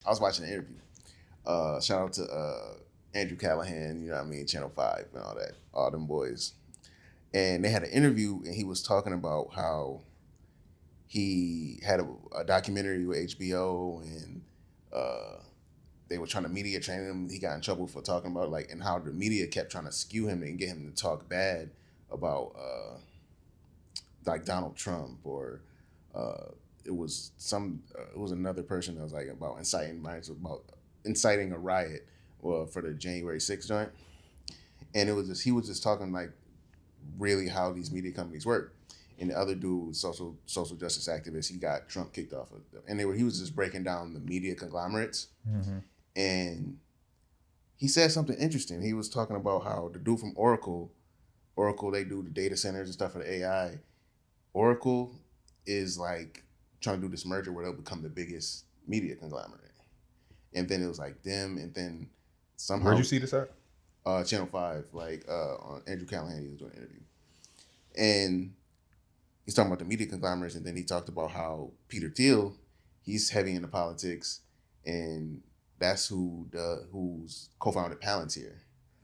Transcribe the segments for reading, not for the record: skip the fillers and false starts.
I was watching an interview. Shout out to Andrew Callahan, you know what I mean, Channel 5 and all that, all them boys. And they had an interview and he was talking about how he had a documentary with HBO and they were trying to media train him. He got in trouble for talking about like and how the media kept trying to skew him and get him to talk bad about like Donald Trump or it was another person that was like about inciting a riot for the January 6th joint. And it was just he was just talking like really how these media companies work. And the other dude, social justice activist, he got Trump kicked off of them. And he was just breaking down the media conglomerates. Mm-hmm. And he said something interesting. He was talking about how the dude from Oracle, they do the data centers and stuff for the AI. Oracle is like trying to do this merger where they'll become the biggest media conglomerate. And then it was like them, and then somehow. Where'd you see this at? Channel 5, like on Andrew Callahan, he was doing an interview. And he's talking about the media conglomerates, and then he talked about how Peter Thiel, he's heavy into politics, and that's who's co-founded Palantir.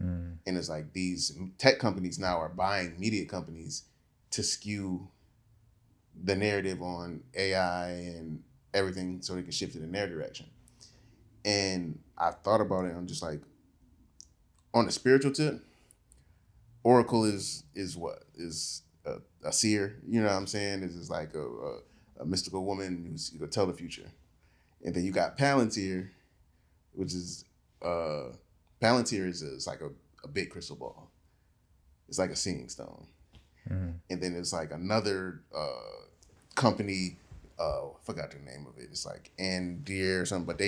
Mm. And it's like these tech companies now are buying media companies to skew the narrative on AI and everything so they can shift it in their direction. And I thought about it, and I'm just like, on the spiritual tip, Oracle is what? Is a seer, you know what I'm saying? This is like a mystical woman who's going to tell the future. And then you got Palantir, which is Palantir is like a big crystal ball. It's like a seeing stone. Mm-hmm. And then it's like another company, I forgot the name of it. It's like Andir or something, but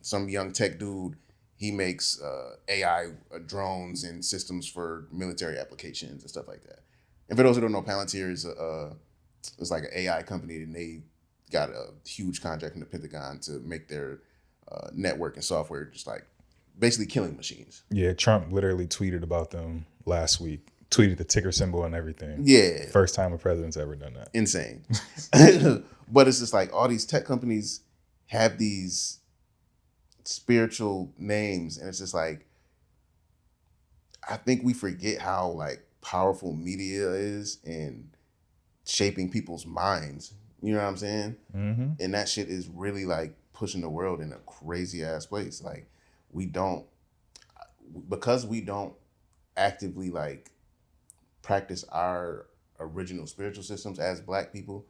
some young tech dude, he makes AI drones and systems for military applications and stuff like that. And for those who don't know, Palantir is like an AI company, and they got a huge contract from the Pentagon to make their network and software just like basically killing machines. Yeah, Trump literally tweeted about them last week. Tweeted the ticker symbol and everything. Yeah. First time a president's ever done that. Insane. But it's just like all these tech companies have these spiritual names, and it's just like I think we forget how like powerful media is in shaping people's minds. You know what I'm saying? Mm-hmm. And that shit is really like pushing the world in a crazy ass place. Like because we don't actively like practice our original spiritual systems as Black people,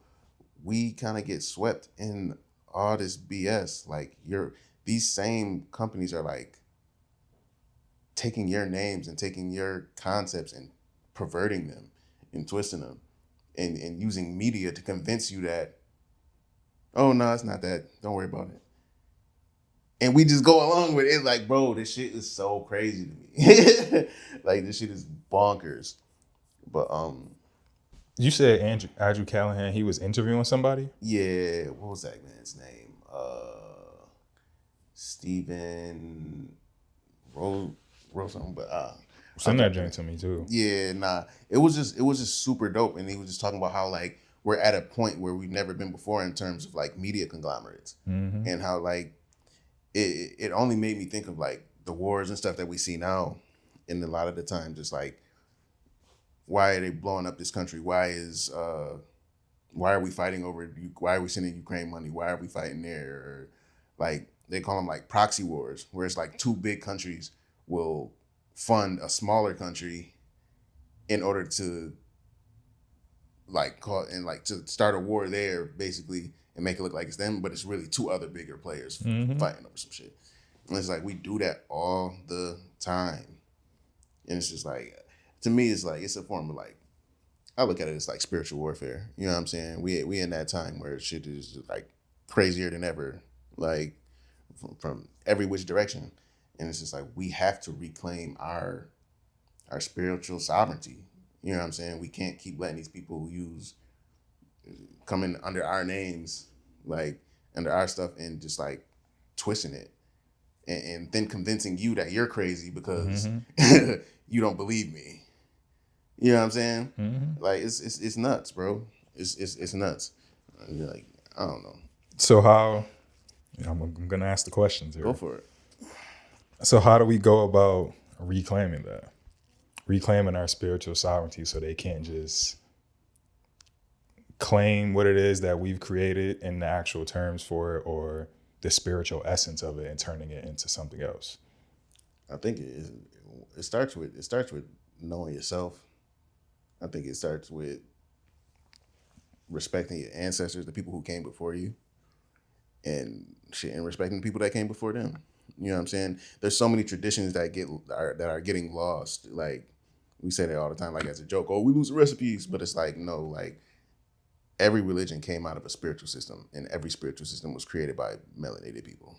we kind of get swept in all this BS. Like these same companies are like taking your names and taking your concepts and perverting them and twisting them and using media to convince you that, oh no, it's not that. Don't worry about it. And we just go along with it like, bro, this shit is so crazy to me. Like this shit is bonkers. But you said Andrew Callahan, he was interviewing somebody? Yeah, what was that man's name? Stephen wrote something, but send that joint to me too. Yeah, nah. It was just super dope, and he was just talking about how like we're at a point where we've never been before in terms of like media conglomerates, mm-hmm. and how like it only made me think of like the wars and stuff that we see now, and a lot of the time just like why are they blowing up this country? Why are we fighting over? Why are we sending Ukraine money? Why are we fighting there? Or like they call them like proxy wars, where it's like two big countries will fund a smaller country in order to like to start a war there basically and make it look like it's them, but it's really two other bigger players mm-hmm. fighting over some shit. And it's like we do that all the time, and it's just like to me it's like it's a form of like I look at it as like spiritual warfare. You know what I'm saying? We in that time where shit is just like crazier than ever, like from every which direction. And it's just like we have to reclaim our spiritual sovereignty. You know what I'm saying? We can't keep letting these people come in under our names, like under our stuff, and just like twisting it, and then convincing you that you're crazy because mm-hmm. you don't believe me. You know what I'm saying? Mm-hmm. Like it's nuts, bro. It's nuts. Like I don't know. So how I'm gonna ask the questions here. Go for it. So how do we go about reclaiming that? Reclaiming our spiritual sovereignty so they can't just claim what it is that we've created in the actual terms for it or the spiritual essence of it and turning it into something else. I think it starts with knowing yourself. I think it starts with respecting your ancestors, the people who came before you, and respecting the people that came before them. You know what I'm saying? There's so many traditions that are getting lost. Like we say that all the time, like as a joke. Oh, we lose the recipes, but it's like no, like every religion came out of a spiritual system, and every spiritual system was created by melanated people.